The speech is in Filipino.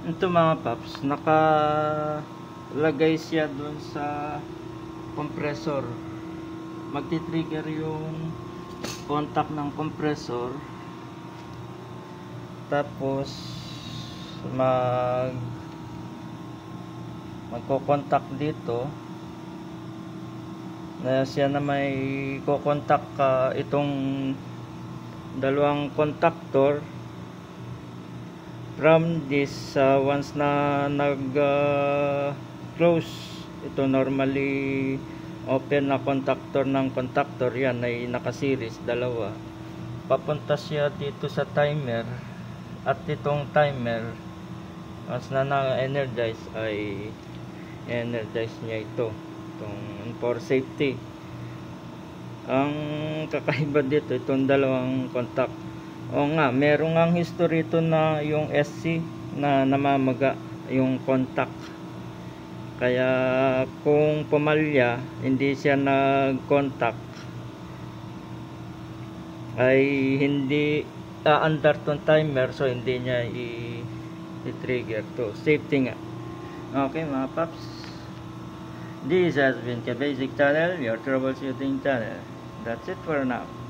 Ito mga paps, nakalagay siya dun sa compressor. Magti-trigger yung contact ng compressor. Tapos magko-contact dito. Na siya na may ko-contact itong dalawang contactor from this once na close ito, normally open na contactor ng contactor, yan ay naka-series dalawa, papunta siya dito sa timer, at itong timer once na na-energize ay energize niya itong for safety. Ang kakaiba dito itong dalawang contact. O nga, meron ngang history ito na yung SC na namamaga yung contact. Kaya kung pumalya, hindi siya nag-contact, ay hindi under tong timer, so hindi niya i-trigger to. Safety nga. Okay mga paps, this has been Ka-Basic Channel, your troubleshooting channel. That's it for now.